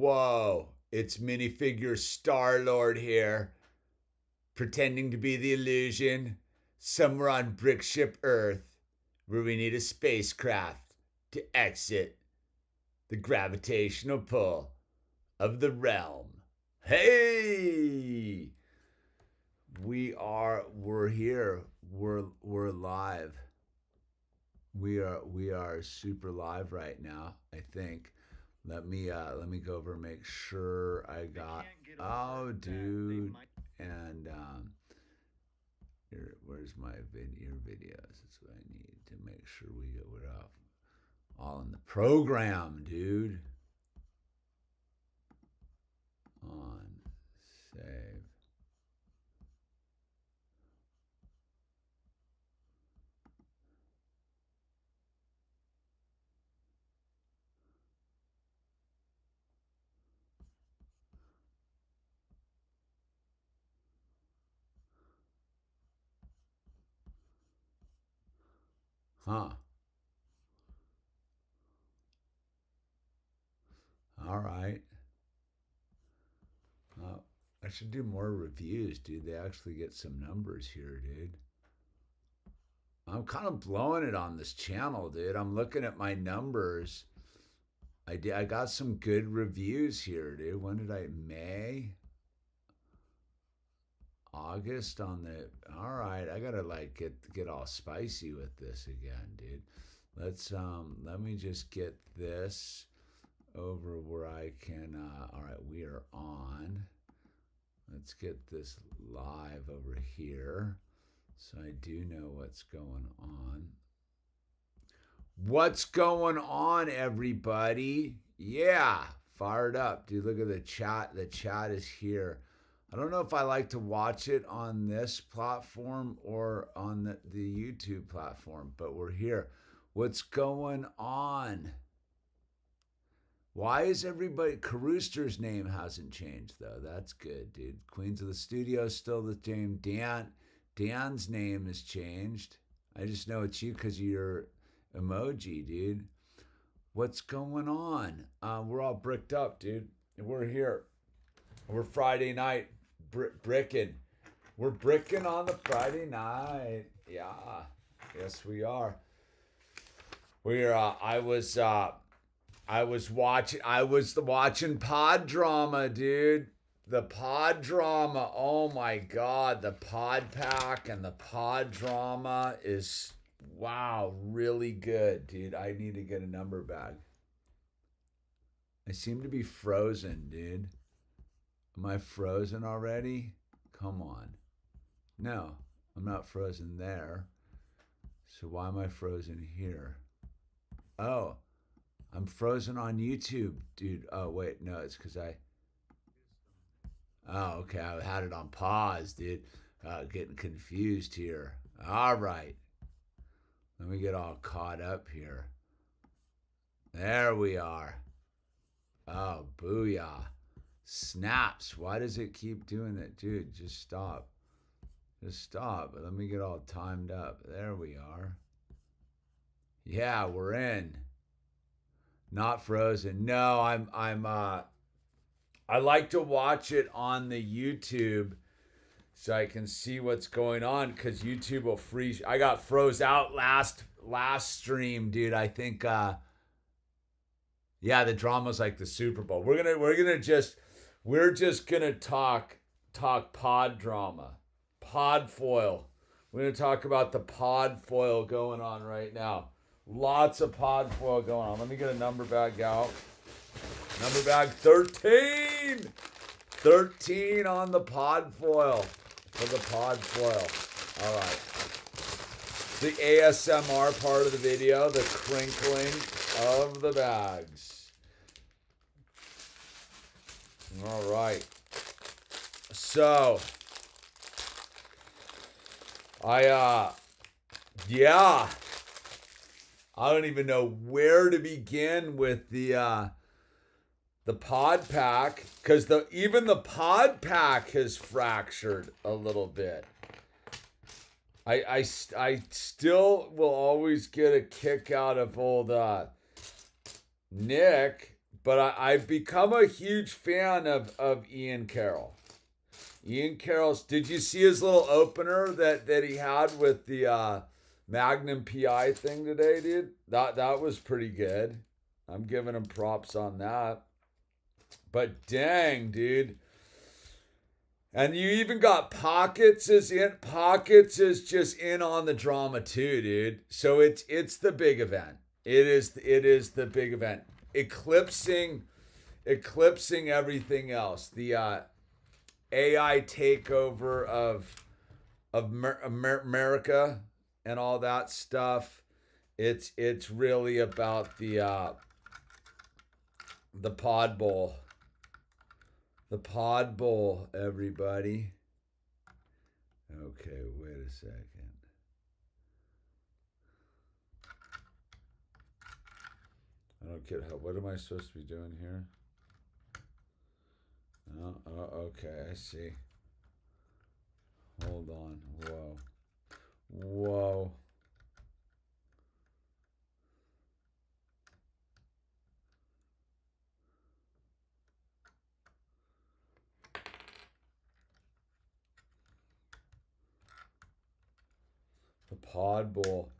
Whoa, it's minifigure Star-Lord here, pretending to be the illusion somewhere on Brickship Earth, where we need a spacecraft to exit the gravitational pull of the realm. Hey! We're here. We're live. We are super live right now, I think. Let me go over and make sure I got. Oh, dude, and here, where's my your videos? That's what I need to make sure we're all in the program, dude. On save. Huh. All right. I should do more reviews, dude. They actually get some numbers here, dude. I'm kind of blowing it on this channel, dude. I'm looking at my numbers. I got some good reviews here, dude. When did I? May? August on the. All right, I gotta like get all spicy with this again, dude. Let me just get this over where I can. All right, we are on. Let's get this live over here, so I do know what's going on. What's going on, everybody? Yeah, fired up, dude. Look at the chat. The chat is here. I don't know if I like to watch it on this platform or on the YouTube platform, but we're here. What's going on? Why is everybody... Carooster's name hasn't changed, though. That's good, dude. Queens of the Studio is still the same. Dan's name has changed. I just know it's you because of your emoji, dude. What's going on? We're all bricked up, dude. We're here. We're Friday night bricking. We're bricking on the Friday night. Yeah. Yes, we are. We're, I was watching pod drama, dude. The pod drama. Oh my God. The pod pack and the pod drama is, wow, really good, dude. I need to get a number bag. I seem to be frozen, dude. Am I frozen already? Come on. No, I'm not frozen there. So why am I frozen here? Oh, I'm frozen on YouTube, dude. Oh, wait, no, it's because Oh, okay, I had it on pause, dude. Getting confused here. All right. Let me get all caught up here. There we are. Oh, booyah. Snaps. Why does it keep doing it? Dude, just stop. Just stop. Let me get all timed up. There we are. Yeah, we're in. Not frozen. No, I like to watch it on the YouTube so I can see what's going on because YouTube will freeze. I got froze out last stream, dude. I think yeah, the drama's like the Super Bowl. We're just gonna talk pod drama. Pod foil. We're gonna talk about the pod foil going on right now. Lots of pod foil going on. Let me get a number bag out. Number bag 13. 13 on the pod foil. For the pod foil. All right. The ASMR part of the video, the crinkling of the bags. All right. So, yeah. I don't even know where to begin with the pod pack because even the pod pack has fractured a little bit. I still will always get a kick out of old Nick but I've become a huge fan of Ian Carroll. Ian Carroll's. Did you see his little opener that he had with the Magnum PI thing today, dude? That was pretty good. I'm giving him props on that. But dang, dude. And you even got Pockets is just in on the drama too, dude. So it's the big event. It is the big event. Eclipsing everything else. The AI takeover of America and all that stuff. It's really about the pod bowl. The pod bowl, everybody. Okay, wait a second. I don't get what am I supposed to be doing here? Oh, okay, I see. Hold on. Whoa. The pod bowl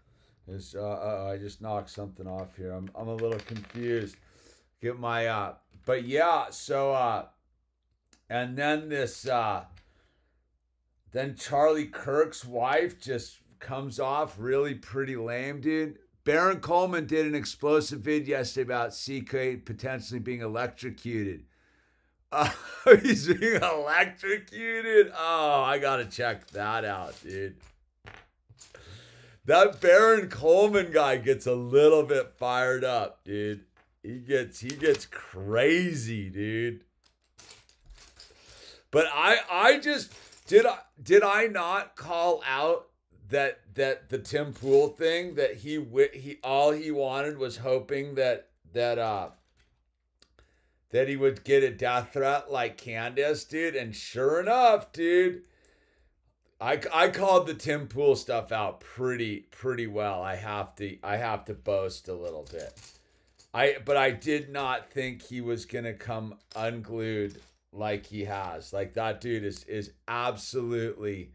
is I just knocked something off here. I'm a little confused. Get my but yeah, so and then this then Charlie Kirk's wife just comes off really pretty lame, dude. Baron Coleman did an explosive vid yesterday about CK potentially being electrocuted. He's being electrocuted. Oh, I gotta check that out, dude. That Baron Coleman guy gets a little bit fired up, dude. He gets crazy, dude. But I just did I not call out that the Tim Pool thing, that he all he wanted was hoping that he would get a death threat like Candace, dude, and sure enough, dude, I called the Tim Pool stuff out pretty well. I have to boast a little bit. But I did not think he was gonna come unglued like he has. Like, that dude is absolutely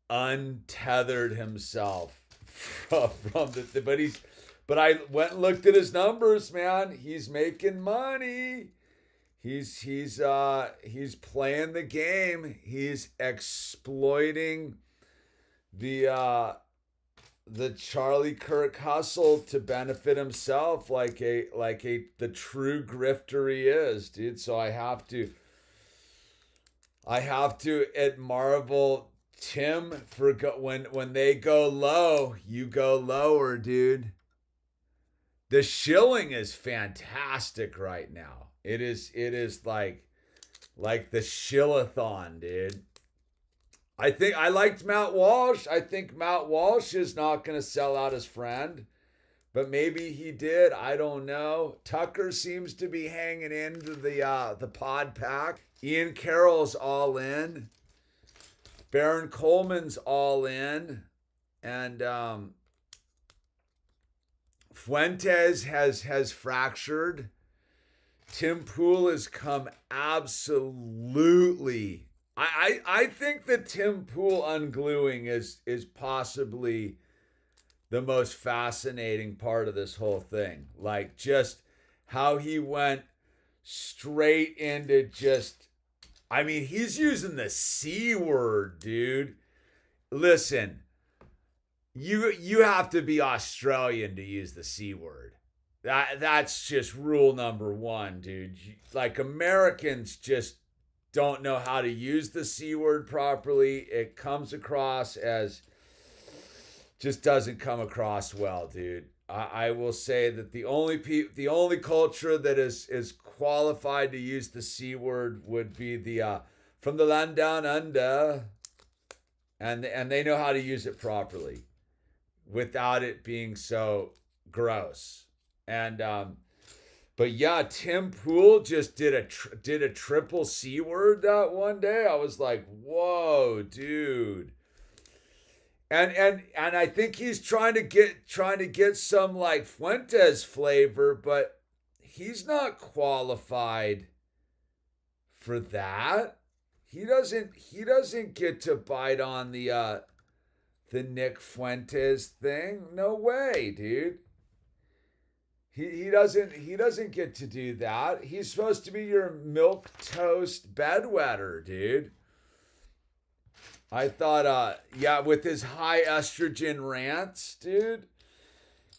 untethered himself from the but I went and looked at his numbers, man. He's making money. He's playing the game. He's exploiting the Charlie Kirk hustle to benefit himself, like the true grifter he is, dude. So I have to at Marvel Tim for when they go low, you go lower, dude. The shilling is fantastic right now. It is like the shillathon, dude. I think I liked Matt Walsh. I think Matt Walsh is not going to sell out his friend, but maybe he did. I don't know. Tucker seems to be hanging into the pod pack. Ian Carroll's all in. Baron Coleman's all in, and Fuentes has fractured. Tim Pool has come absolutely. I think the Tim Pool ungluing is possibly the most fascinating part of this whole thing. Like, just how he went straight into just, I mean, he's using the C word, dude. Listen, you have to be Australian to use the C word. That's just rule number one, dude. Like, Americans just don't know how to use the C word properly. It comes across as, just doesn't come across well, dude. I will say that the only culture that is qualified to use the C word would be the from the land down under, and they know how to use it properly without it being so gross. And but yeah, Tim Pool just did a triple C word that one day. I was like, whoa, dude. And I think he's trying to get some like Fuentes flavor, but he's not qualified for that. He doesn't get to bite on the Nick Fuentes thing. No way, dude. He doesn't get to do that. He's supposed to be your milk toast bedwetter, dude. I thought yeah, with his high estrogen rants, dude.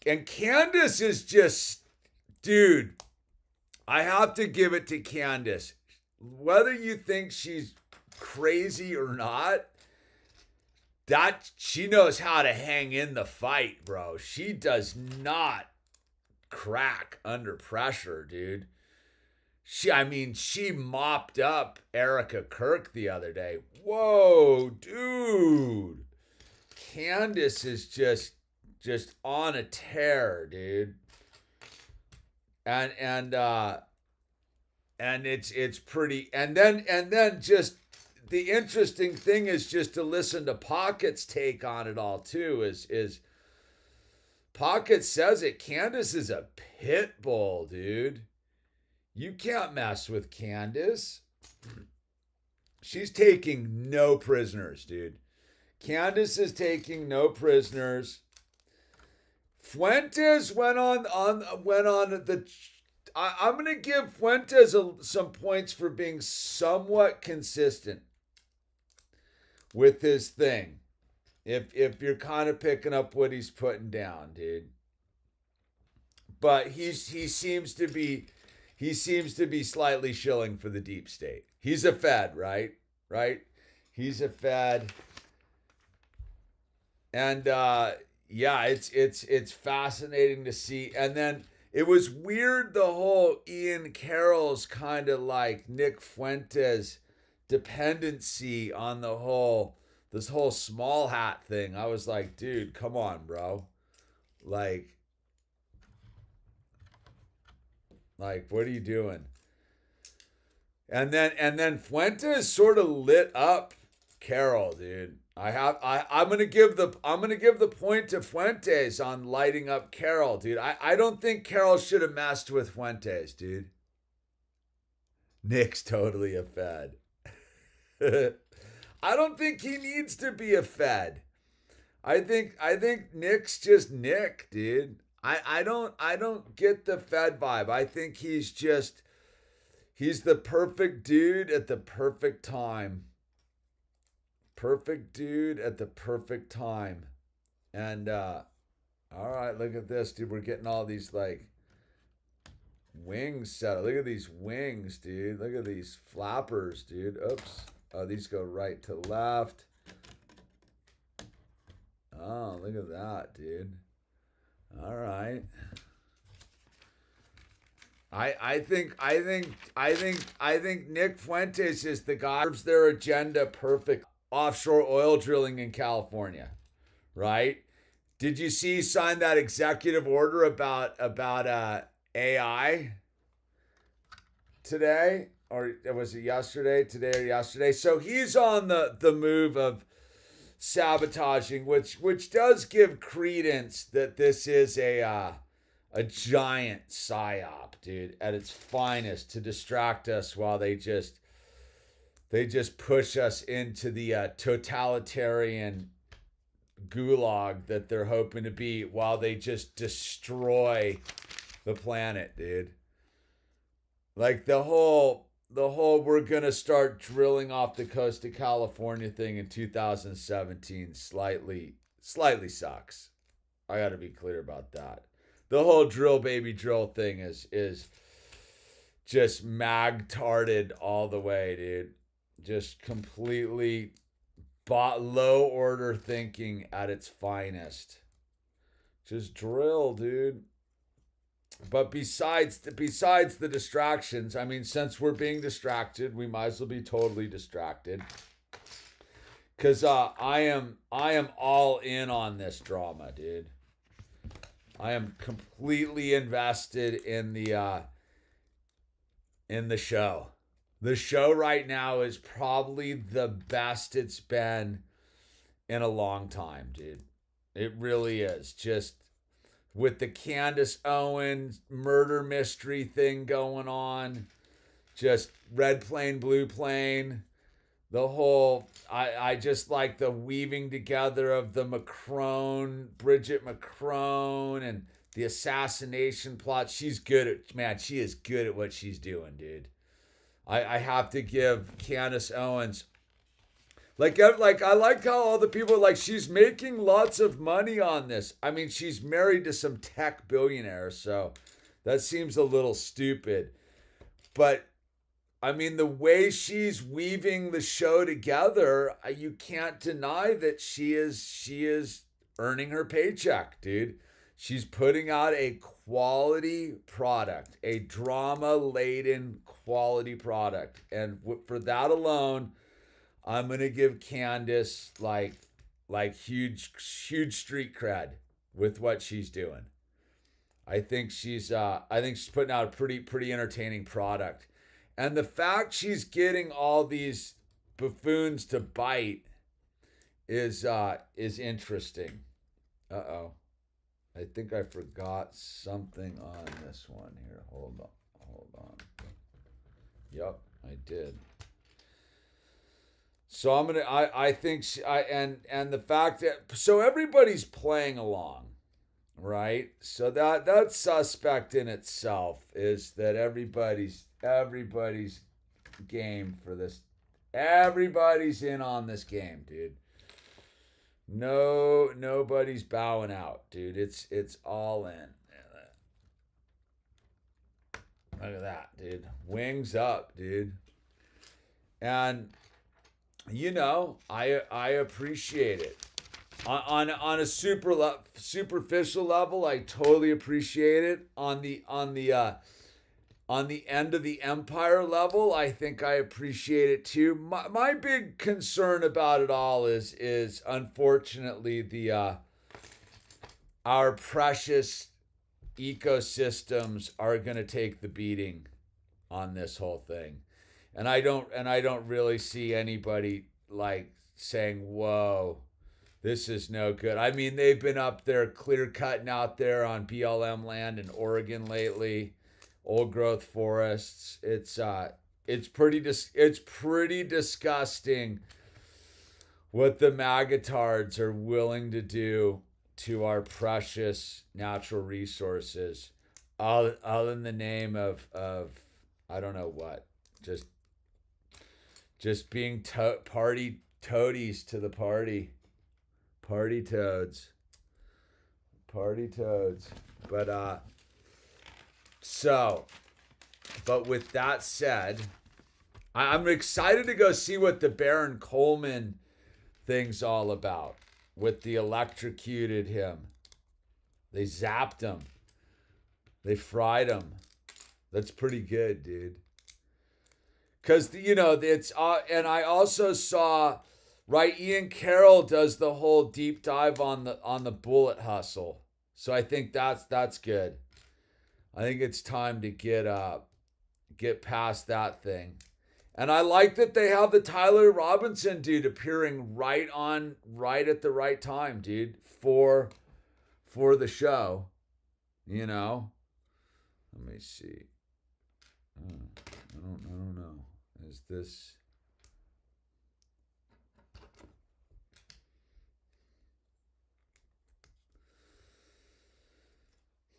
And Candace is just, dude, I have to give it to Candace. Whether you think she's crazy or not, that she knows how to hang in the fight, bro. She does not crack under pressure, dude. She mopped up Erica Kirk the other day. Whoa, dude. Candace is just on a tear, dude. And it's pretty, and then just the interesting thing is just to listen to Pocket's take on it all too. Is Pocket says it, Candace is a pit bull, dude. You can't mess with Candace. She's taking no prisoners, dude. Candace is taking no prisoners. Fuentes went on the. I'm gonna give Fuentes some points for being somewhat consistent with his thing. If you're kind of picking up what he's putting down, dude. But he seems to be slightly shilling for the deep state. He's a Fed, right? Right? He's a Fed. And yeah, it's fascinating to see. And then it was weird, the whole Ian Carroll's kind of like Nick Fuentes dependency on this whole small hat thing. I was like, dude, come on, bro. Like, what are you doing? And then Fuentes sort of lit up Carroll, dude. I'm gonna give the point to Fuentes on lighting up Carroll, dude. I don't think Carroll should have messed with Fuentes, dude. Nick's totally a Fed. I don't think he needs to be a Fed. I think Nick's just Nick, dude. I don't get the Fed vibe. I think he's the perfect dude at the perfect time. Perfect dude at the perfect time. And all right, look at this, dude. We're getting all these like wings set up. Look at these wings, dude. Look at these flappers, dude. Oops. Oh, these go right to left. Oh, look at that, dude. All right. I think Nick Fuentes is the guy who serves their agenda perfect. Offshore oil drilling in California, right? Did you see he signed that executive order about AI today? Or was it yesterday? Today or yesterday? So he's on the move of sabotaging, which does give credence that this is a giant psyop, dude, at its finest, to distract us while they just push us into the totalitarian gulag that they're hoping to be, while they just destroy the planet, dude. Like the whole we're gonna start drilling off the coast of California thing in 2017 slightly sucks. I gotta be clear about that. The whole drill baby drill thing is just mag-tarded all the way, dude. Just completely low order thinking at its finest. Just drill, dude. But besides the distractions, I mean, since we're being distracted, we might as well be totally distracted. Cause I am all in on this drama, dude. I am completely invested in the show. The show right now is probably the best it's been in a long time, dude. It really is. Just with the Candace Owens murder mystery thing going on. Just red plane, blue plane. The whole, I just like the weaving together of the Bridget Macron, and the assassination plot. She's good at, man, she is good at what she's doing, dude. I have to give Candace Owens, I like how all the people, like, she's making lots of money on this. I mean, she's married to some tech billionaire, so that seems a little stupid. But I mean, the way she's weaving the show together, you can't deny that she is earning her paycheck, dude. She's putting out a quality product, a drama-laden quality product. And for that alone, I'm going to give Candace like huge street cred with what she's doing. I think she's putting out a pretty entertaining product. And the fact she's getting all these buffoons to bite is interesting. Uh-oh. I think I forgot something on this one here. Hold on. Yep, I did. So I think and the fact that, so everybody's playing along, right? So that's suspect in itself, is that everybody's game for this. Everybody's in on this game, dude. Nobody's bowing out, dude. It's all in. Look at that, dude. Wings up, dude. And I appreciate it. On a superficial level, I totally appreciate it. On the end of the empire level, I think I appreciate it too. My big concern about it all is unfortunately our precious ecosystems are going to take the beating on this whole thing. And I don't really see anybody like saying, "Whoa, this is no good." I mean, they've been up there clear cutting out there on BLM land in Oregon lately, old growth forests. It's pretty disgusting what the magatards are willing to do to our precious natural resources, all in the name of I don't know what, just being party toadies to the party toads. But but with that said, I'm excited to go see what the Baron Coleman thing's all about. With the electrocuted him, they zapped him, they fried him. That's pretty good, dude. Because it's and I also saw, right, Ian Carroll does the whole deep dive on the bullet hustle. So I think that's good. I think it's time to get past that thing. And I like that they have the Tyler Robinson dude appearing right at the right time, dude, for the show. Let me see. I don't know. Is this?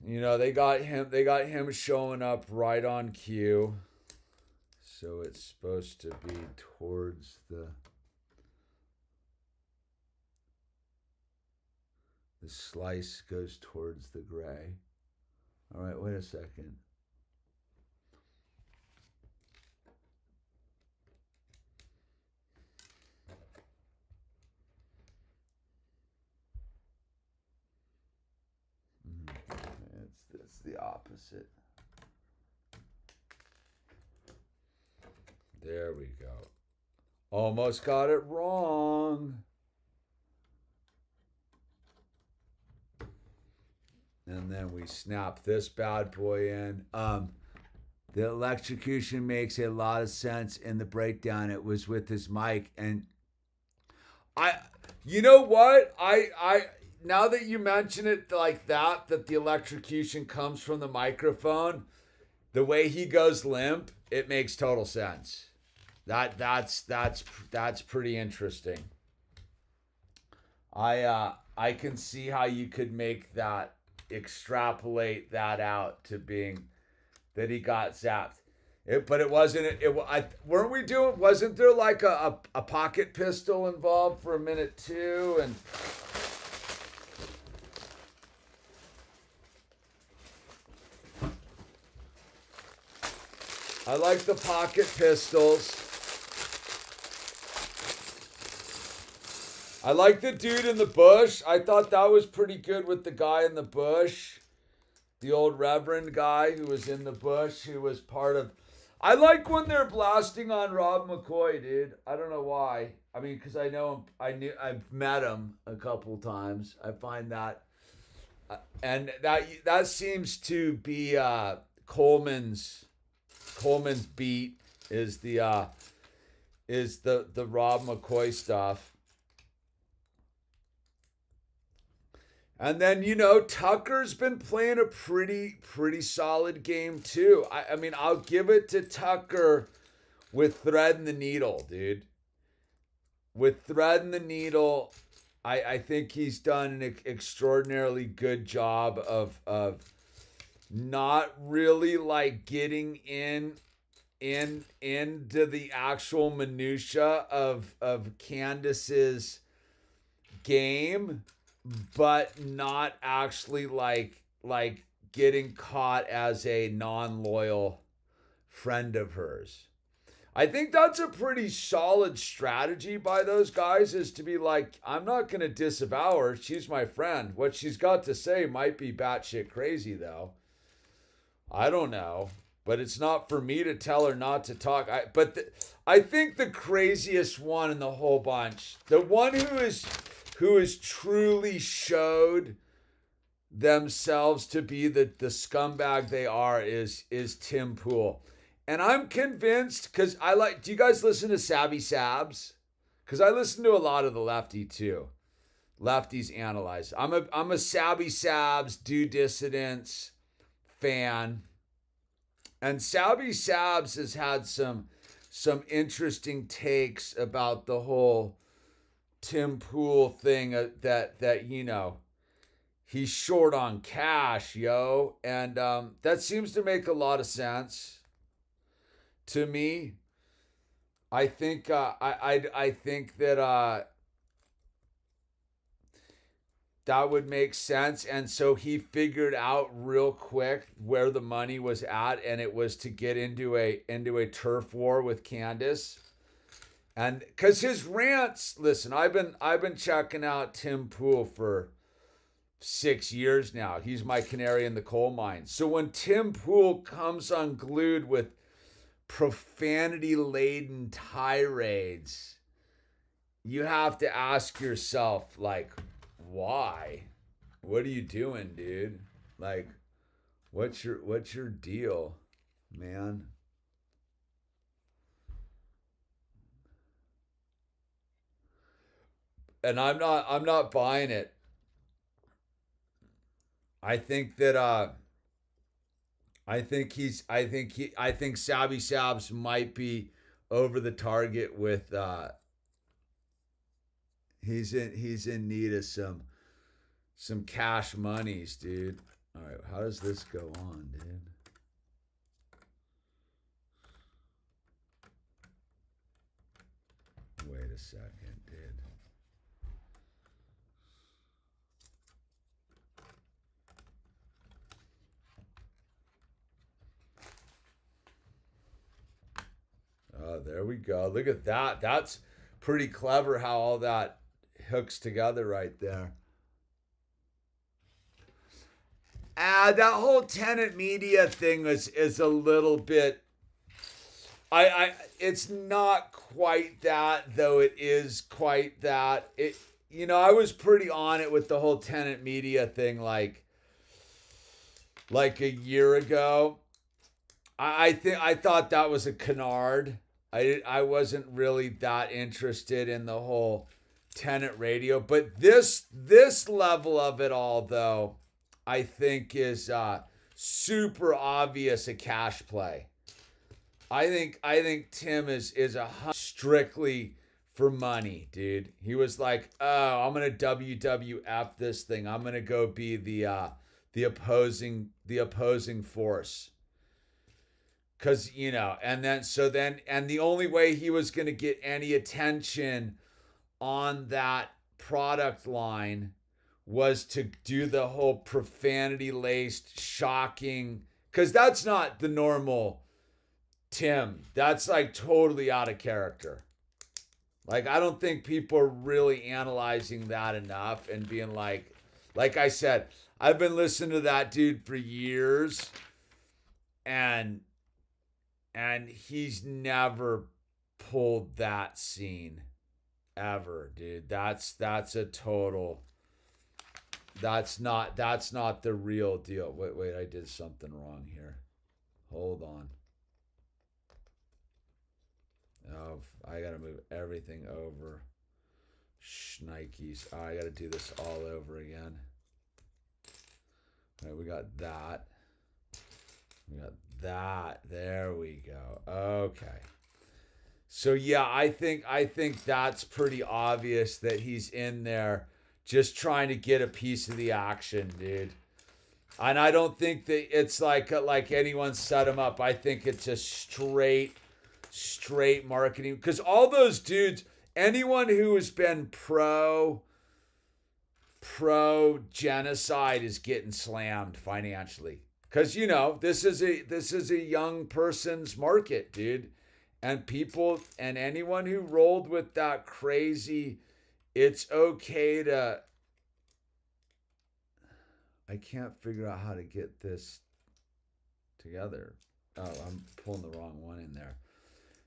They got him showing up right on cue. So it's supposed to be towards the slice goes towards the gray. All right, wait a second. It's the opposite. There we go. Almost got it wrong. And then we snap this bad boy in. The electrocution makes a lot of sense in the breakdown. It was with his mic. And you know what? now that you mention it like that the electrocution comes from the microphone, the way he goes limp, it makes total sense. That's pretty interesting. I can see how you could make that, extrapolate that out to being that he got zapped. But it wasn't. Weren't we doing? Wasn't there like a pocket pistol involved for a minute too? And I like the pocket pistols. I like the dude in the bush. I thought that was pretty good with the guy in the bush. The old reverend guy who was in the bush, who was part of... I like when they're blasting on Rob McCoy, dude. I don't know why. I mean, because I know him. I've met him a couple times. I find that... and that seems to be Coleman's beat is the Rob McCoy stuff. And then, Tucker's been playing a pretty solid game too. I mean, I'll give it to Tucker with thread and the needle, dude. With thread and the needle, I think he's done an extraordinarily good job of not really like getting into the actual minutia of Candace's game, but not actually like getting caught as a non-loyal friend of hers. I think that's a pretty solid strategy by those guys, is to be like, I'm not going to disavow her. She's my friend. What she's got to say might be batshit crazy, though. I don't know. But it's not for me to tell her not to talk. I think the craziest one in the whole bunch, the one who has truly showed themselves to be the scumbag they are, is Tim Pool. And I'm convinced, because do you guys listen to Savvy Sabs? Because I listen to a lot of the lefty too. Lefties analyze. I'm a Savvy Sabs, Do Dissidents fan. And Savvy Sabs has had some interesting takes about the whole Tim Pool thing, that he's short on cash, yo. And that seems to make a lot of sense to me. I think I think that that would make sense. And so he figured out real quick where the money was at, and it was to get into a turf war with Candace. And because his rants, listen, I've been checking out Tim Pool for 6 years now. He's my canary in the coal mine. So when Tim Pool comes unglued with profanity-laden tirades, you have to ask yourself, like, why? What are you doing, dude? Like, what's your deal, man? And I'm not buying it. I think that I think Savvy Sabs might be over the target with he's in need of some cash monies, dude. All right, how does this go on, dude? Wait a second, dude. Oh, there we go. Look at that. That's pretty clever how all that hooks together right there. That whole tenant media thing is a little bit... it's not quite that, though it is quite that. I was pretty on it with the whole tenant media thing like a year ago. I thought that was a canard. I wasn't really that interested in the whole Tenant radio. But this level of it all, though, I think is super obvious a cash play. I think Tim is strictly for money, dude. He was like, oh, I'm gonna WWF this thing. I'm gonna go be the opposing force. Cause and the only way he was gonna get any attention on that product line was to do the whole profanity laced, shocking, because that's not the normal Tim. That's like totally out of character. Like, I don't think people are really analyzing that enough and being like I said, I've been listening to that dude for years, and he's never pulled that scene ever, dude. That's a total. That's not the real deal. Wait, I did something wrong here. Hold on. Oh, I gotta move everything over. Shnikes. Oh, I gotta do this all over again. All right, we got that. We got that. There we go. Okay. So yeah, I think that's pretty obvious that he's in there just trying to get a piece of the action, dude. And I don't think that it's like anyone set him up. I think it's a straight marketing, because all those dudes, anyone who has been pro genocide is getting slammed financially, because this is a young person's market, dude, and people and anyone who rolled with that crazy, it's okay to. I can't figure out how to get this together. Oh, I'm pulling the wrong one in there.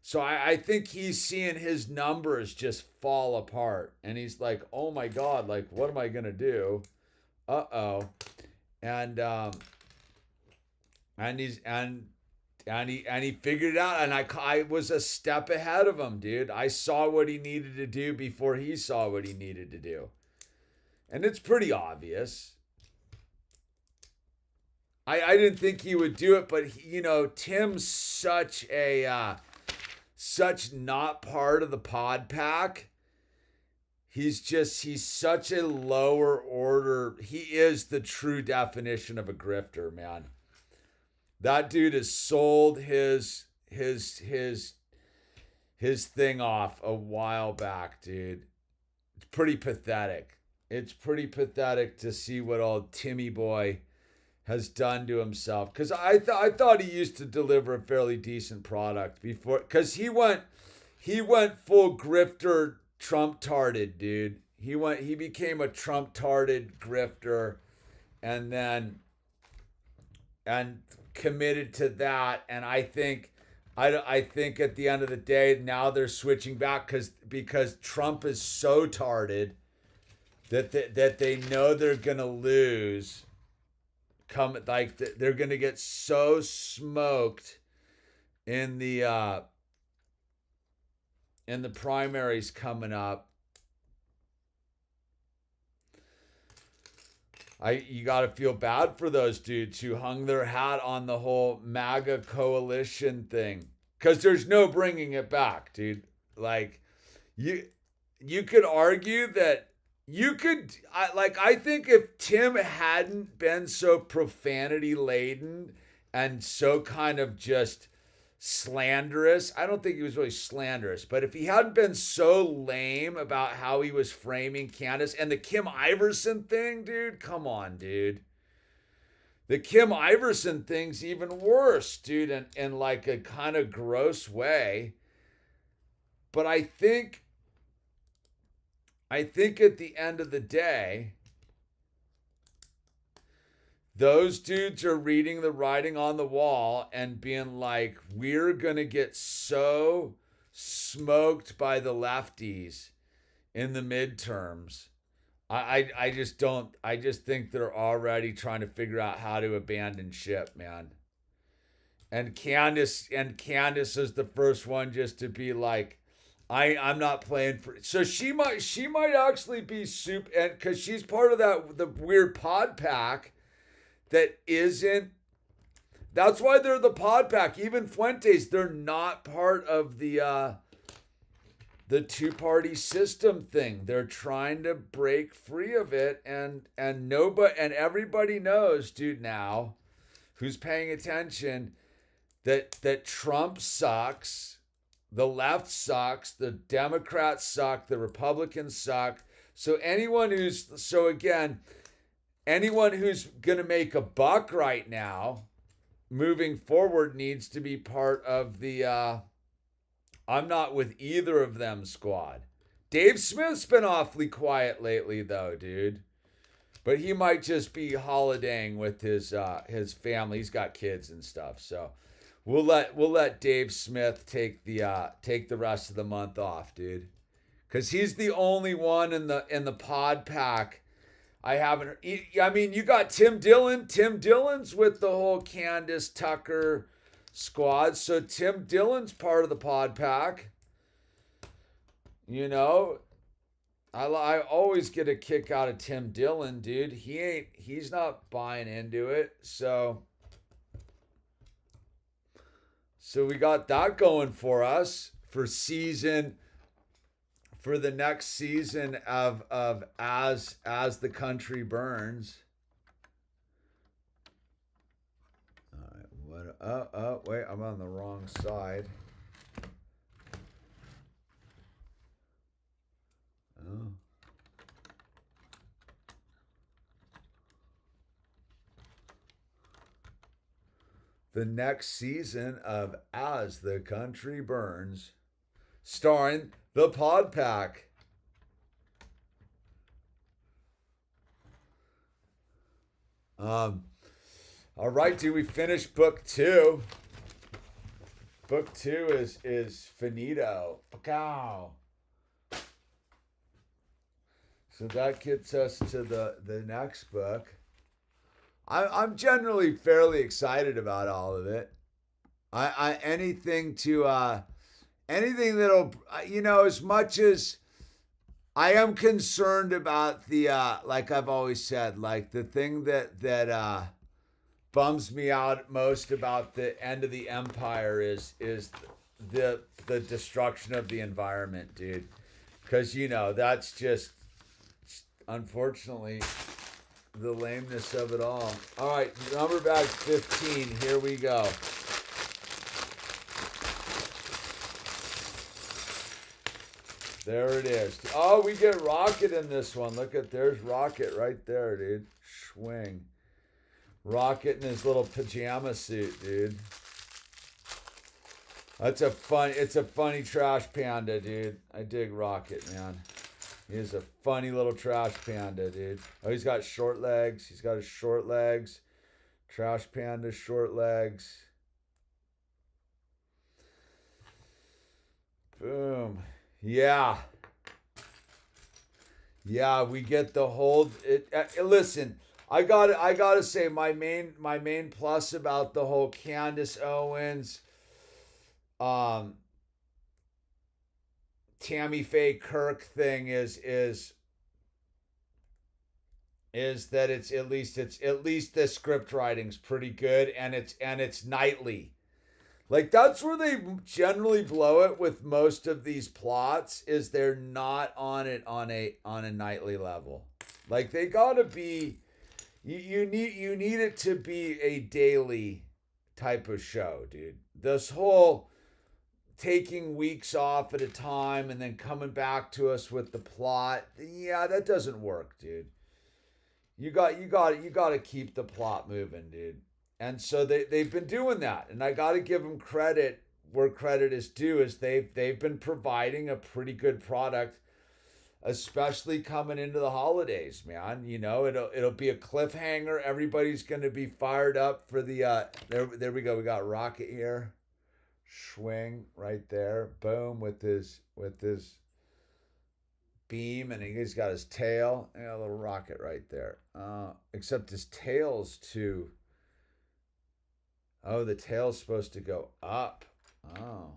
So I think he's seeing his numbers just fall apart, and he's like, "Oh my God! Like, what am I gonna do? Uh-oh!" And he figured it out, and I was a step ahead of him, dude. I saw what he needed to do before he saw what he needed to do, and it's pretty obvious. I didn't think he would do it, but Tim's such not part of the pod pack. He's such a lower order. He is the true definition of a grifter, man. That dude has sold his thing off a while back, dude. It's pretty pathetic. It's pretty pathetic to see what old Timmy boy has done to himself, because I thought he used to deliver a fairly decent product before, because he went full grifter Trump-tarded, dude. He became a Trump-tarded grifter, and committed to that. And I think at the end of the day now they're switching back because Trump is so tarded that they know they're gonna lose. They're gonna get so smoked in the primaries coming up. You got to feel bad for those dudes who hung their hat on the whole MAGA coalition thing, because there's no bringing it back, dude. Like, you could argue that I think if Tim hadn't been so profanity laden and so kind of just slanderous, I don't think he was really slanderous, but if he hadn't been so lame about how he was framing Candace and the Kim Iverson thing, dude, come on, dude. The Kim Iverson thing's even worse, dude, in like a kind of gross way. But I think at the end of the day, those dudes are reading the writing on the wall and being like, we're going to get so smoked by the lefties in the midterms. I just think they're already trying to figure out how to abandon ship, man. And Candace is the first one just to be like, I'm not playing for. So she might actually be super, and because she's part of the weird pod pack that isn't. That's why they're the pod pack. Even Fuentes, they're not part of the two-party system thing. They're trying to break free of it, and nobody and everybody knows, dude, now who's paying attention that Trump sucks, the left sucks, the Democrats suck, the Republicans suck. Anyone who's going to make a buck right now moving forward needs to be part of the I'm not with either of them squad. Dave Smith's been awfully quiet lately though, dude. But he might just be holidaying with his family. He's got kids and stuff. So we'll let Dave Smith take the rest of the month off, dude. Cuz he's the only one in the pod pack I haven't. I mean, you got Tim Dillon. Tim Dillon's with the whole Candace Tucker squad. So Tim Dillon's part of the pod pack. You know, I always get a kick out of Tim Dillon, dude. He's not buying into it. So we got that going for us for the next season of as the country burns. All right, what? Wait, I'm on the wrong side. Oh. The next season of As the Country Burns, starring the Pod Pack. All right, dude, we finished book 2. Book 2 is finito. Pow. So that gets us to the next book. I'm generally fairly excited about all of it. Anything that'll, as much as I am concerned about the like I've always said, like the thing that bums me out most about the end of the empire is the destruction of the environment, dude. Because that's just unfortunately the lameness of it all. All right, number bag 15. Here we go. There it is. Oh, we get Rocket in this one. Look there's Rocket right there, dude. Swing. Rocket in his little pajama suit, dude. It's a funny trash panda, dude. I dig Rocket, man. He's a funny little trash panda, dude. Oh, he's got short legs. He's got his short legs. Trash panda, short legs. Boom. Yeah. Yeah, we get the whole listen, I gotta say my main plus about the whole Candace Owens Tammy Faye Kirk thing is that it's at least the script writing's pretty good, and it's nightly. Like that's where they generally blow it with most of these plots, is they're not on it on a nightly level. Like they gotta be, you need it to be a daily type of show, dude. This whole taking weeks off at a time and then coming back to us with the plot, yeah, that doesn't work, dude. You got to keep the plot moving, dude. And so they've been doing that, and I got to give them credit where credit is due, is they've been providing a pretty good product, especially coming into the holidays, man. It'll be a cliffhanger. Everybody's going to be fired up for the there we go. We got Rocket here. Swing right there. Boom with his beam, and he's got his tail. And a little rocket right there. Except his tail's too. Oh, the tail's supposed to go up. Oh.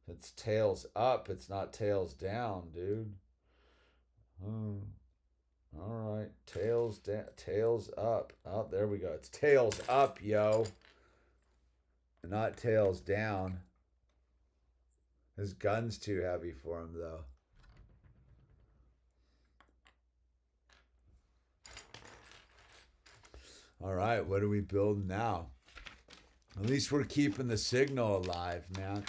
It's tails up. It's not tails down, dude. Hmm. All right. Tails down. Tails up. Oh, there we go. It's tails up, yo. Not tails down. His gun's too heavy for him, though. All right. What are we building now? At least we're keeping the signal alive, man.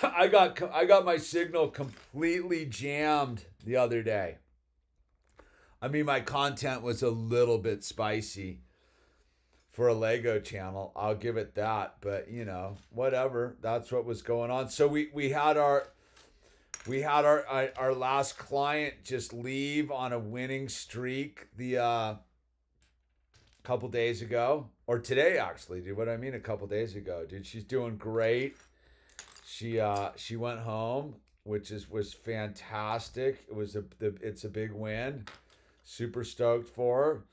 I got my signal completely jammed the other day. I mean, my content was a little bit spicy for a Lego channel. I'll give it that, but you know, whatever. That's what was going on. So we had our last client just leave on a winning streak the couple days ago, or today actually, dude. What I mean, a couple days ago, dude. She's doing great. She went home, which was fantastic. It's a big win. Super stoked for her.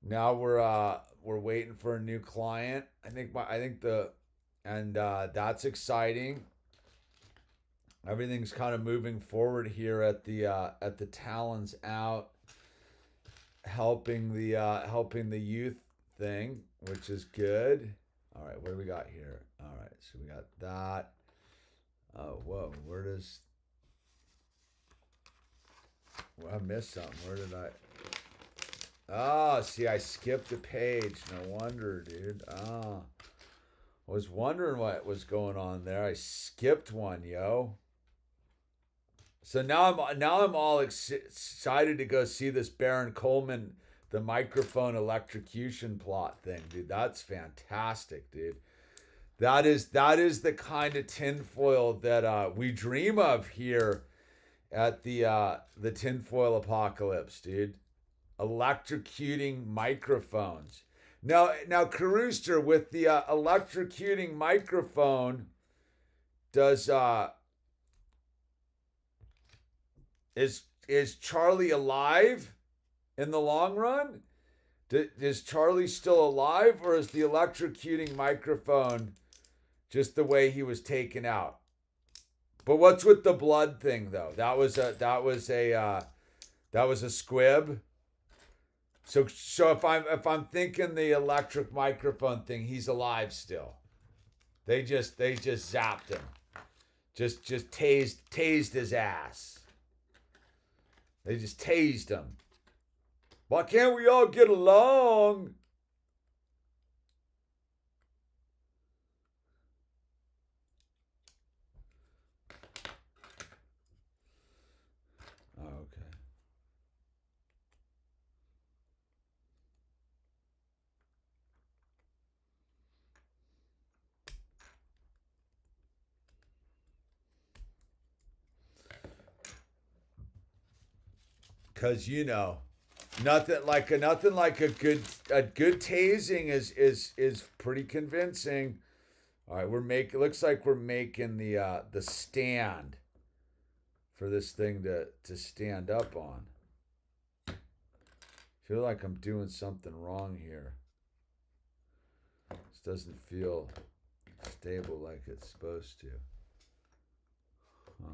Now we're waiting for a new client. That's exciting. Everything's kind of moving forward here at the Talons Out, helping the youth thing, which is good. All right, what do we got here? All right, so we got that. Oh, whoa, where does... Well, I missed something. Where did I... Oh, see, I skipped a page. No wonder, dude. Oh, I was wondering what was going on there. I skipped one, yo. So now I'm all excited to go see this Baron Coleman, the microphone electrocution plot thing, dude. That's fantastic, dude. That is the kind of tinfoil that we dream of here at the tinfoil apocalypse, dude. Electrocuting microphones. Now, Carooster, with the electrocuting microphone, does is Charlie alive in the long run? Is Charlie still alive, or is the electrocuting microphone just the way he was taken out? But what's with the blood thing, though? That was a squib. So if I'm thinking the electric microphone thing, he's alive still. They just zapped him. Just tased his ass. They just tased him. Why can't we all get along? Oh, okay. Cause you know, nothing like a good tasing is pretty convincing. All right, looks like we're making the stand for this thing to stand up on. Feel like I'm doing something wrong here. This doesn't feel stable like it's supposed to. Huh.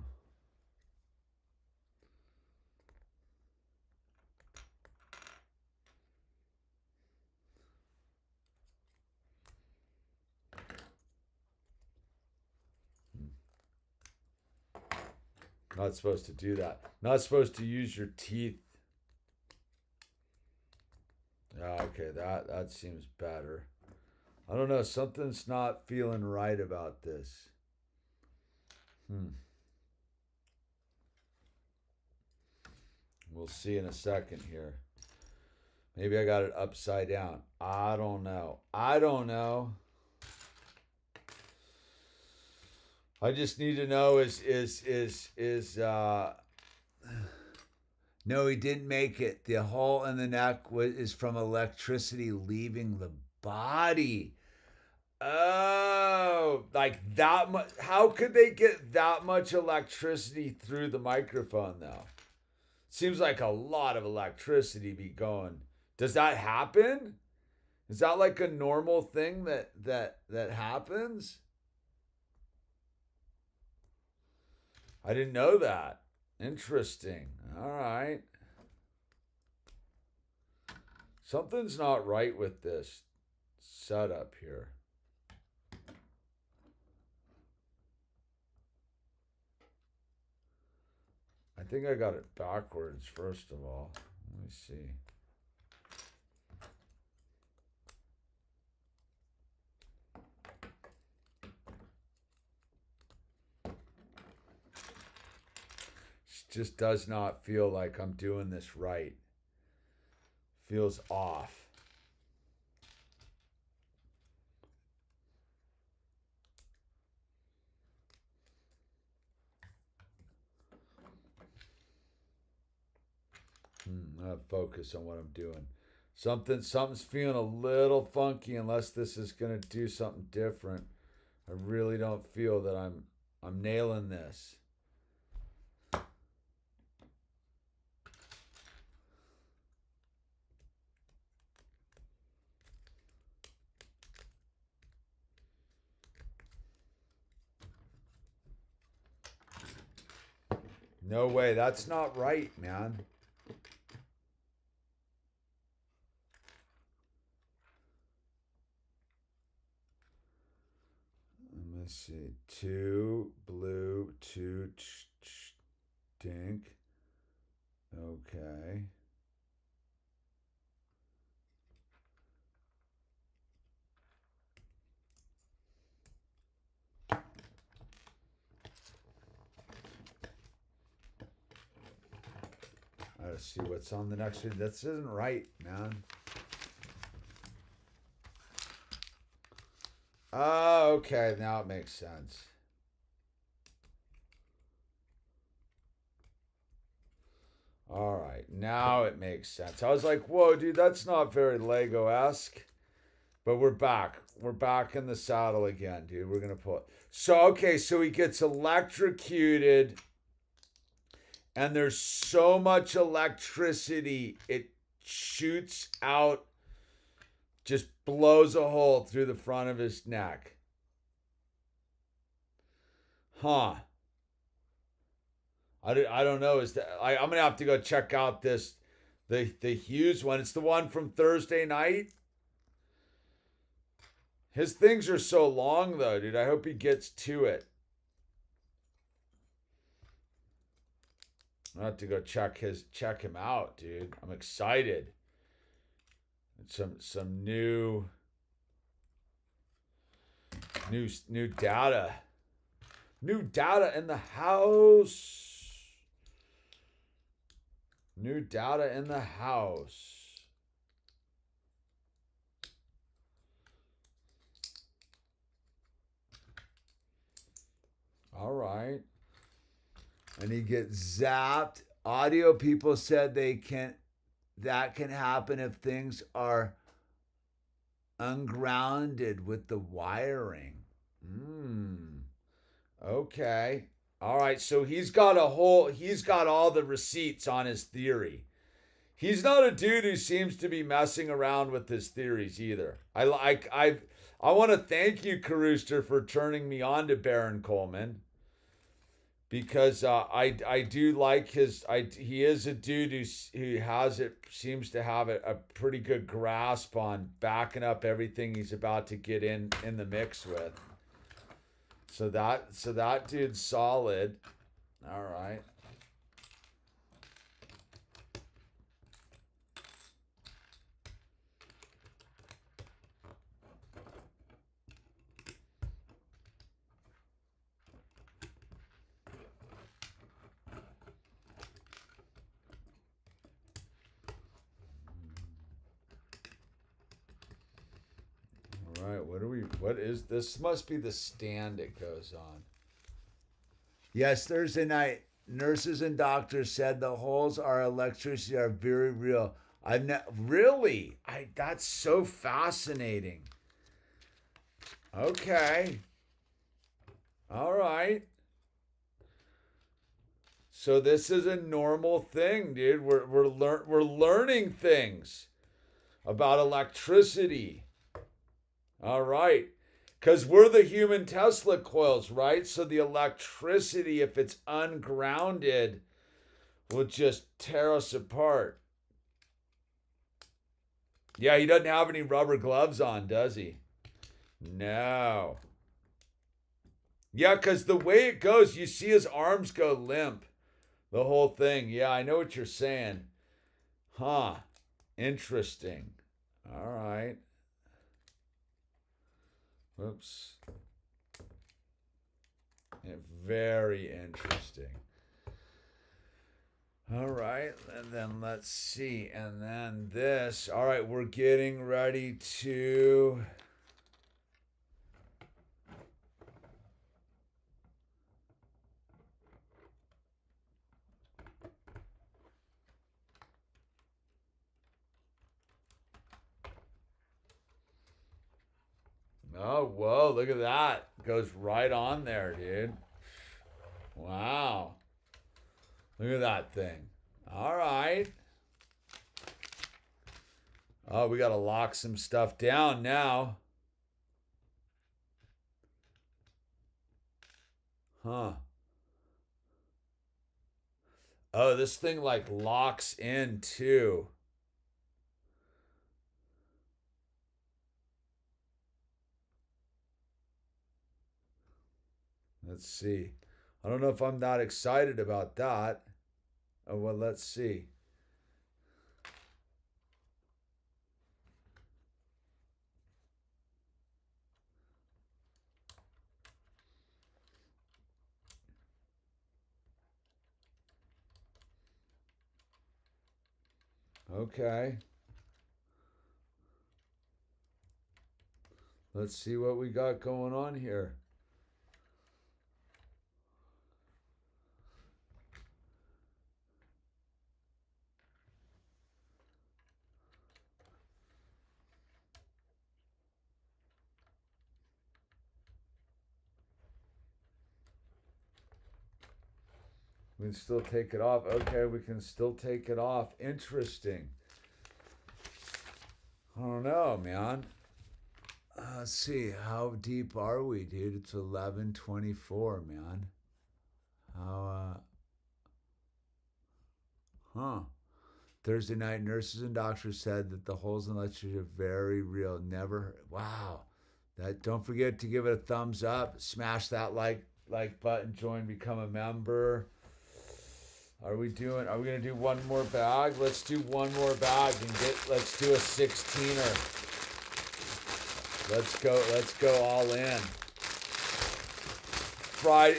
Not supposed to do that. Not supposed to use your teeth. Okay, that seems better. I don't know. Something's not feeling right about this. We'll see in a second here. Maybe I got it upside down. I don't know. I just need to know no, he didn't make it. The hole in the neck is from electricity leaving the body. Oh, like that much. How could they get that much electricity through the microphone, though? Seems like a lot of electricity be going. Does that happen? Is that like a normal thing that happens? I didn't know that. Interesting. All right. Something's not right with this setup here. I think I got it backwards, first of all. Let me see. Just does not feel like I'm doing this right. Feels off. I have to focus on what I'm doing. Something's feeling a little funky unless this is gonna do something different. I really don't feel that I'm nailing this. No way, that's not right, man. Let me see. 2 blue, 2 dink. Okay. I gotta see what's on the next one. This isn't right, man. Oh, okay. Now it makes sense. All right. Now it makes sense. I was like, whoa, dude, that's not very Lego-esque. But we're back. We're back in the saddle again, dude. We're going to pull it. So, okay. So he gets electrocuted. And there's so much electricity, it shoots out, just blows a hole through the front of his neck. Huh. I don't know. Is that I'm gonna have to go check out the Hughes one. It's the one from Thursday night. His things are so long though, dude. I hope he gets to it. I have to go check him out, dude. I'm excited. Some new data. New data in the house. New data in the house. All right. And he gets zapped. Audio people said that can happen if things are ungrounded with the wiring. Okay. All right. So he's got all the receipts on his theory. He's not a dude who seems to be messing around with his theories either. I want to thank you, Carooster, for turning me on to Baron Coleman. Because I do like he is a dude who seems to have a pretty good grasp on backing up everything he's about to get in the mix with. So that dude's solid. All right. What is this? Must be the stand it goes on. Yes, Thursday night, nurses and doctors said the holes are electricity are very real. Really? That's so fascinating. Okay. All right. So this is a normal thing, dude. We're learning things about electricity. All right. Because we're the human Tesla coils, right? So the electricity, if it's ungrounded, will just tear us apart. Yeah, he doesn't have any rubber gloves on, does he? No. Yeah, because the way it goes, you see his arms go limp. The whole thing. Yeah, I know what you're saying. Huh. Interesting. All right. Whoops. Yeah, very interesting. All right, and then let's see. And then this. All right, we're getting ready to... Oh, whoa, look at that. Goes right on there, dude. Wow. Look at that thing. All right. Oh, we got to lock some stuff down now. Huh. Oh, this thing like locks in too. Let's see. I don't know if I'm that excited about that. Oh, well, let's see. Okay. Let's see what we got going on here. We can still take it off. Okay, we can still take it off. Interesting. I don't know, man. Let's see. How deep are we, dude? It's 11:24, man. How, Thursday night, nurses and doctors said that the holes in the electricity are very real. Never, wow. That, don't forget to give it a thumbs up. Smash that like button. Join, become a member. Are we gonna do one more bag? Let's do one more bag and let's do a 16er. Let's go all in.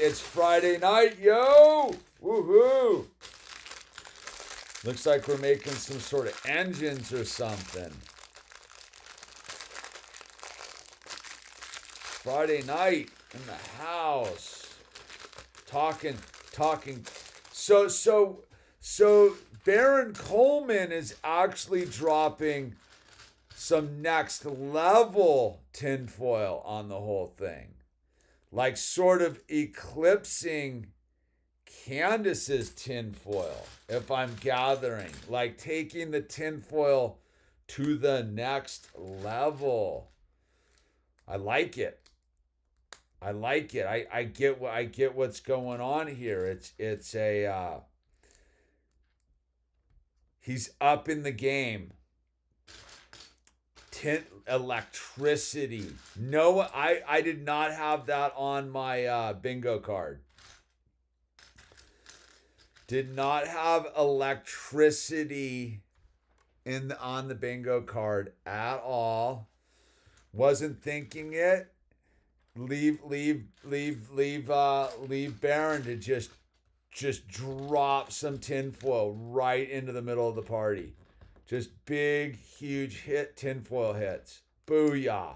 It's Friday night, yo! Woohoo! Looks like we're making some sort of engines or something. Friday night in the house. Talking. So Baron Coleman is actually dropping some next level tinfoil on the whole thing. Like sort of eclipsing Candace's tinfoil, if I'm gathering. Like taking the tinfoil to the next level. I like it. I get what's going on here. It's a he's up in the game. Electricity. No, I did not have that on my bingo card. Did not have electricity on the bingo card at all. Wasn't thinking it. Leave Baron to just drop some tinfoil right into the middle of the party. Just big, huge tinfoil hits. Booyah.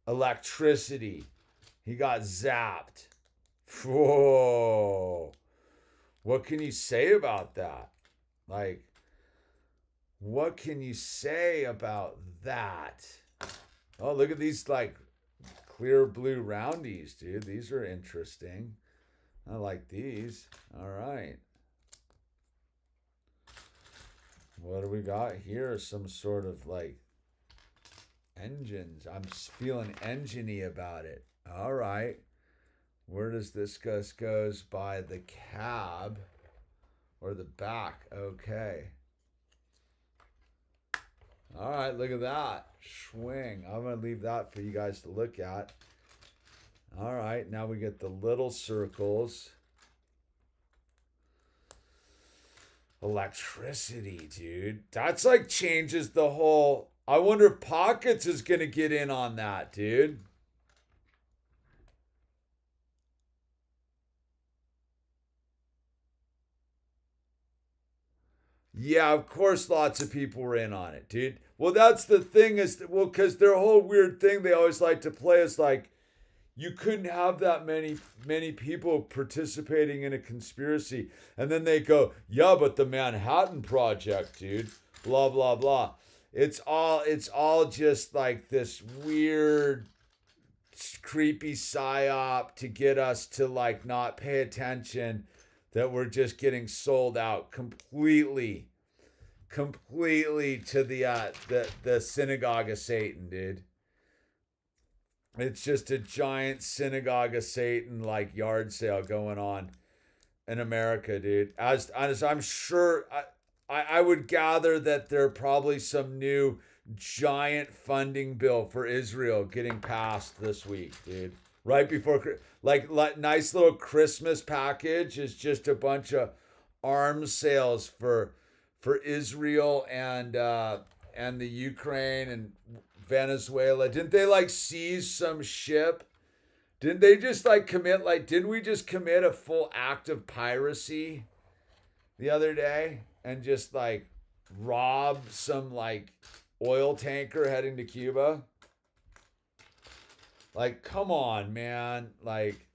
Electricity. He got zapped. Whoa. What can you say about that? Like, what can you say about that? Oh, look at these, like, clear blue roundies, dude. These are interesting. I like these. All right. What do we got here? Some sort of like Engines. I'm feeling engine-y about it. All right. Where does this go? This goes by the cab or the back. Okay. All right, look at that. Swing. I'm going to leave that for you guys to look at. All right, now we get the little circles. Electricity, dude. That's like changes the whole... I wonder if Pockets is going to get in on that, dude. Yeah, of course lots of people were in on it, dude. Well, that's the thing is, that, well, because their whole weird thing they always like to play is like, you couldn't have that many people participating in a conspiracy. And then they go, yeah, but the Manhattan Project, dude, blah, blah, blah. It's all just like this weird, creepy psyop to get us to like not pay attention that we're just getting sold out completely to the synagogue of Satan, dude. It's just a giant synagogue of Satan like yard sale going on in America, dude. As I'm sure, I would gather that there are probably some new giant funding bill for Israel getting passed this week, dude. Right before, like nice little Christmas package is just a bunch of arms sales for Israel and the Ukraine and Venezuela. Didn't they like seize some ship? Didn't they just like commit didn't we just commit a full act of piracy the other day and just like rob some like oil tanker heading to Cuba? Like, come on, man. Like,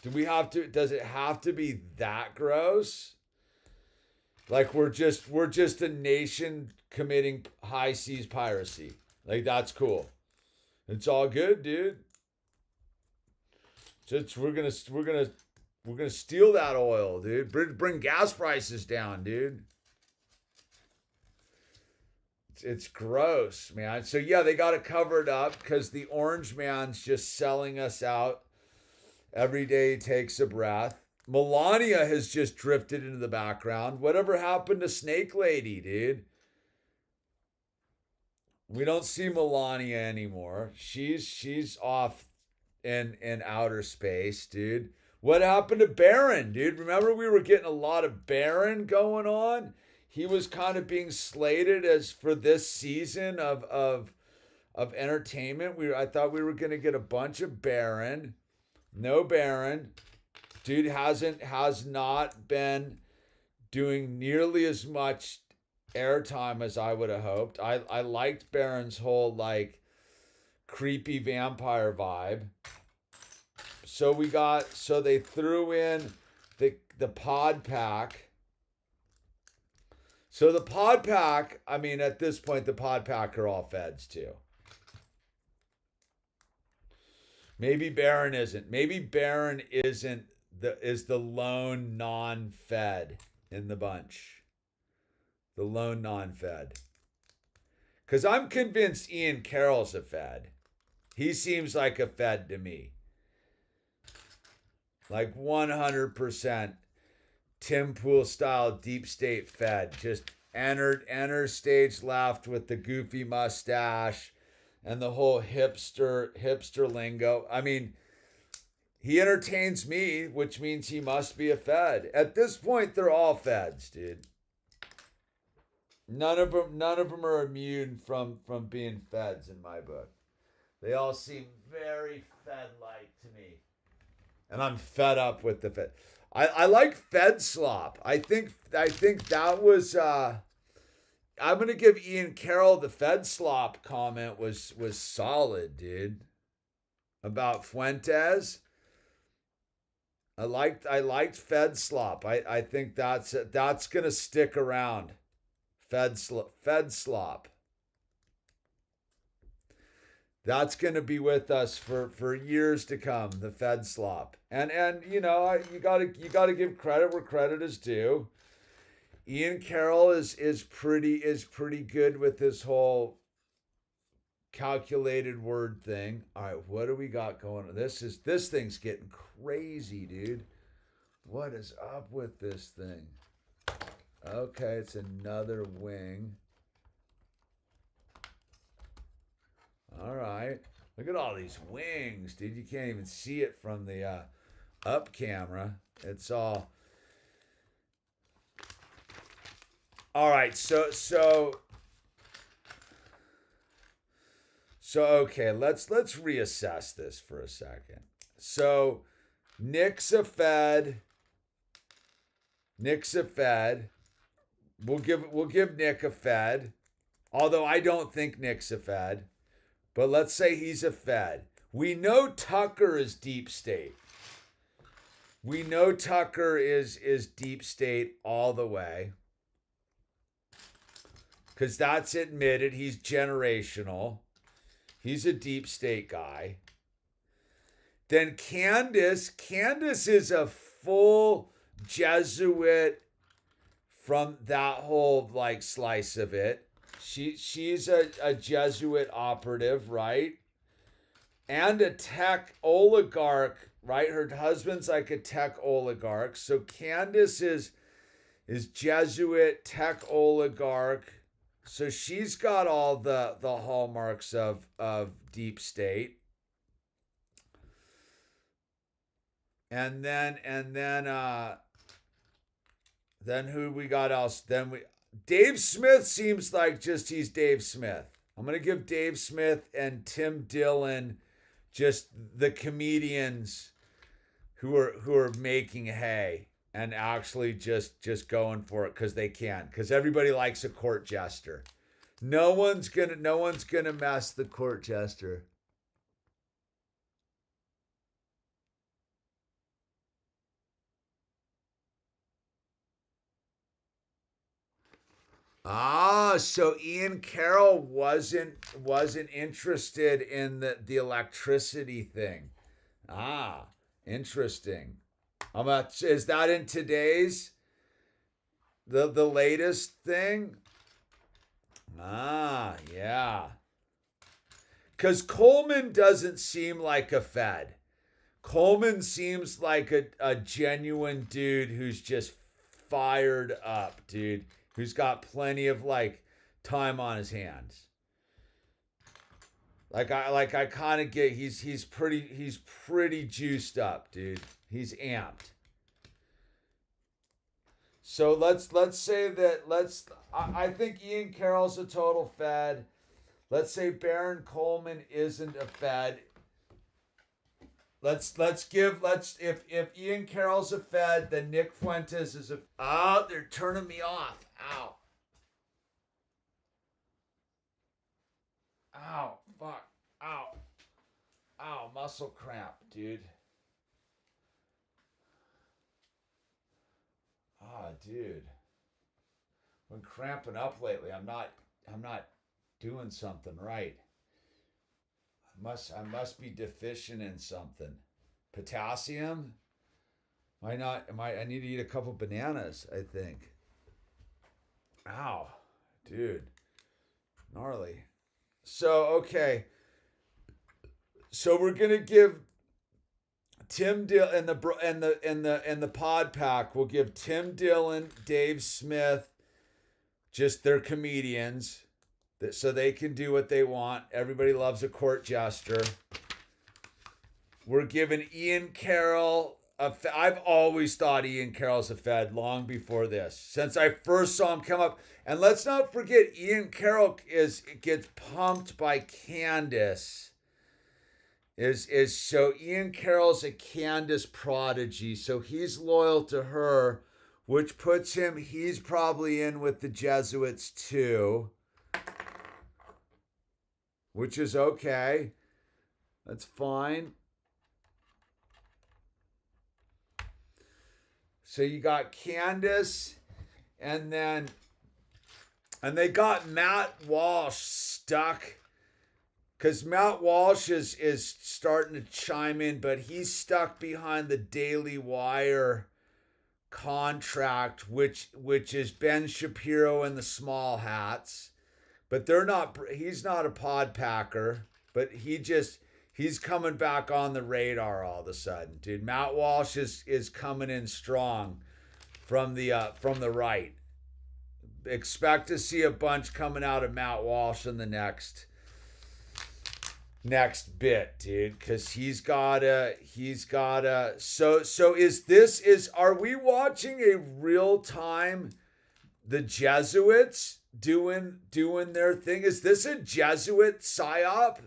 does it have to be that gross? Like we're just a nation committing high seas piracy. Like that's cool. It's all good, dude. Just we're gonna steal that oil, dude. Bring gas prices down, dude. It's gross, man. So yeah, they got it covered up because the orange man's just selling us out. Every day he takes a breath. Melania has just drifted into the background. Whatever happened to Snake Lady, dude? We don't see Melania anymore. She's off in outer space, dude. What happened to Baron, dude? Remember we were getting a lot of Baron going on? He was kind of being slated as for this season of entertainment. I thought we were gonna get a bunch of Baron. No Baron. Dude has not been doing nearly as much airtime as I would have hoped. I liked Baron's whole like creepy vampire vibe. So they threw in the pod pack. So the pod pack, I mean at this point the pod pack are all feds too. Maybe Baron isn't. Maybe Baron is the lone non-fed in the bunch. The lone non-fed. Because I'm convinced Ian Carroll's a fed. He seems like a fed to me. Like 100% Tim Pool style deep state fed. Just entered stage left with the goofy mustache and the whole hipster lingo. I mean, he entertains me, which means he must be a fed. At this point, they're all feds, dude. None of them are immune from being feds in my book. They all seem very fed-like to me. And I'm fed up with the fed. I like fed slop. I think that was I'm gonna give Ian Carroll the fed slop comment was solid, dude. About Fuentes. I liked fed slop. I think that's gonna stick around. Fed slop. That's going to be with us for years to come. The Fed slop, and you know you gotta give credit where credit is due. Ian Carroll is pretty good with this whole calculated word thing. All right, what do we got going on? This thing's getting crazy, dude. What is up with this thing? Okay, it's another wing. All right. Look at all these wings, dude. You can't even see it from the up camera. It's all right. So okay, let's reassess this for a second. So Nick's a Fed. We'll give Nick a Fed. Although I don't think Nick's a Fed. But let's say he's a Fed. We know Tucker is deep state. We know Tucker is deep state all the way. Because that's admitted. He's generational. He's a deep state guy. Then Candace is a full Jesuit from that whole like slice of it. She's a Jesuit operative, right? And a tech oligarch, right? Her husband's like a tech oligarch. So Candace is Jesuit tech oligarch. So she's got all the hallmarks of deep state. And then who we got else? Dave Smith seems like just he's Dave Smith. I'm going to give Dave Smith and Tim Dillon just the comedians who are making hay and actually just going for it because they can. Because everybody likes a court jester. No one's gonna mess the court jester. So Ian Carroll wasn't interested in the electricity thing. Interesting. Is that in today's the latest thing? Yeah. Because Coleman doesn't seem like a Fed. Coleman seems like a genuine dude who's just fired up, dude. Who's got plenty of like time on his hands. I kind of get he's pretty juiced up, dude. He's amped. So let's say that I think Ian Carroll's a total Fed. Let's say Baron Coleman isn't a Fed. If Ian Carroll's a Fed, then Nick Fuentes is a. Oh, they're turning me off. Ow. Ow. Fuck. Ow. Ow. Muscle cramp, dude. Dude. Been cramping up lately. I'm not doing something right. I must be deficient in something. Potassium? I need to eat a couple bananas, I think. Ow, dude. Gnarly. So, okay. So we're gonna give Tim Dillon and the pod pack. We'll give Tim Dillon, Dave Smith, just they're comedians, so they can do what they want. Everybody loves a court jester. We're giving Ian Carroll I've always thought Ian Carroll's a Fed long before this. Since I first saw him come up. And let's not forget, Ian Carroll gets pumped by Candace. So Ian Carroll's a Candace prodigy. So he's loyal to her, which puts him, he's probably in with the Jesuits too. Which is okay. That's fine. So you got Candace, and they got Matt Walsh stuck, because Matt Walsh is starting to chime in, but he's stuck behind the Daily Wire contract, which is Ben Shapiro and the Small Hats. but he's not a pod packer, but he's coming back on the radar all of a sudden, dude. Matt Walsh is coming in strong from the right. Expect to see a bunch coming out of Matt Walsh in the next bit, dude, because he's gotta are we watching a real time the Jesuits doing their thing? Is this a Jesuit psyop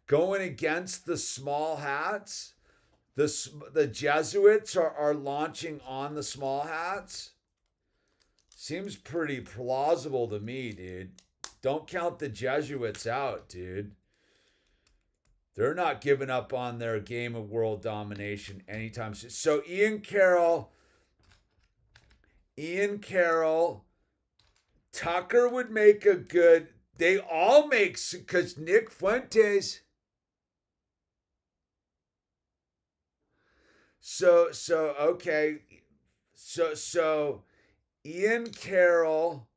going against the small hats? The Jesuits are launching on the small hats? Seems pretty plausible to me, dude. Don't count the Jesuits out, dude. They're not giving up on their game of world domination anytime soon. So Ian Carroll, Tucker would make a good. They all make, because Nick Fuentes. So okay. So Ian Carroll,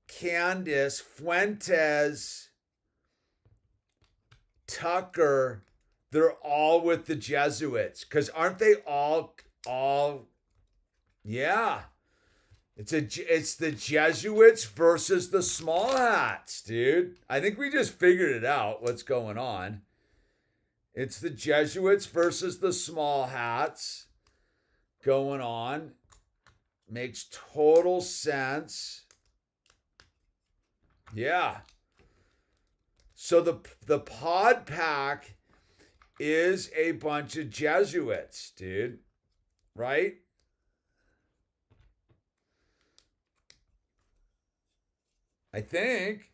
Candace, Fuentes, Tucker, they're all with the Jesuits. Because aren't they all, yeah. It's the Jesuits versus the small hats, dude. I think we just figured it out, what's going on. It's the Jesuits versus the small hats going on. Makes total sense. Yeah. So the pod pack is a bunch of Jesuits, dude. Right? I think.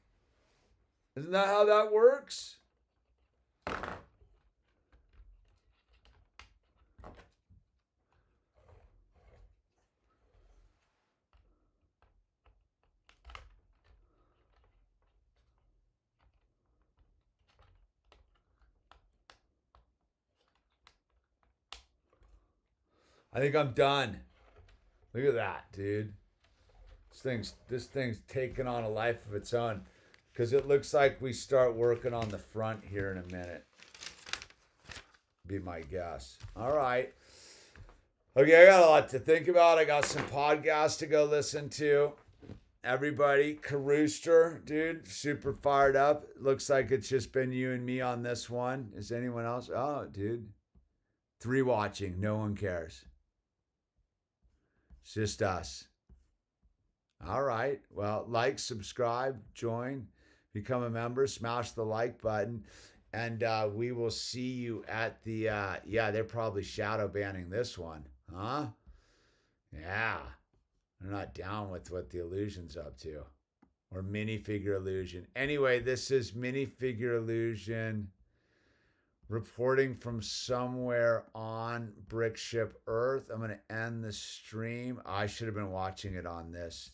Isn't that how that works? I think I'm done. Look at that, dude. This thing's taking on a life of its own, because it looks like we start working on the front here in a minute. Be my guess. All right. Okay, I got a lot to think about. I got some podcasts to go listen to. Everybody, Carooster, dude, super fired up. Looks like it's just been you and me on this one. Is anyone else? Oh, dude. 3 watching. No one cares. It's just us. All right. Well, like, subscribe, join, become a member, smash the like button, and we will see you at the, they're probably shadow banning this one. Huh? Yeah. They're not down with what the Illusion's up to. Or Minifigure Illusion. Anyway, this is Minifigure Illusion reporting from somewhere on Brickship Earth. I'm going to end the stream. I should have been watching it on this.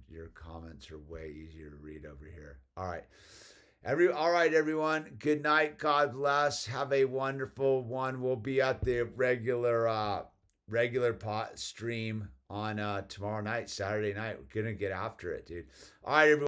Your comments are way easier to read over here. All right. All right, everyone. Good night. God bless. Have a wonderful one. We'll be at the regular pot stream on tomorrow night, Saturday night. We're going to get after it, dude. All right, everyone.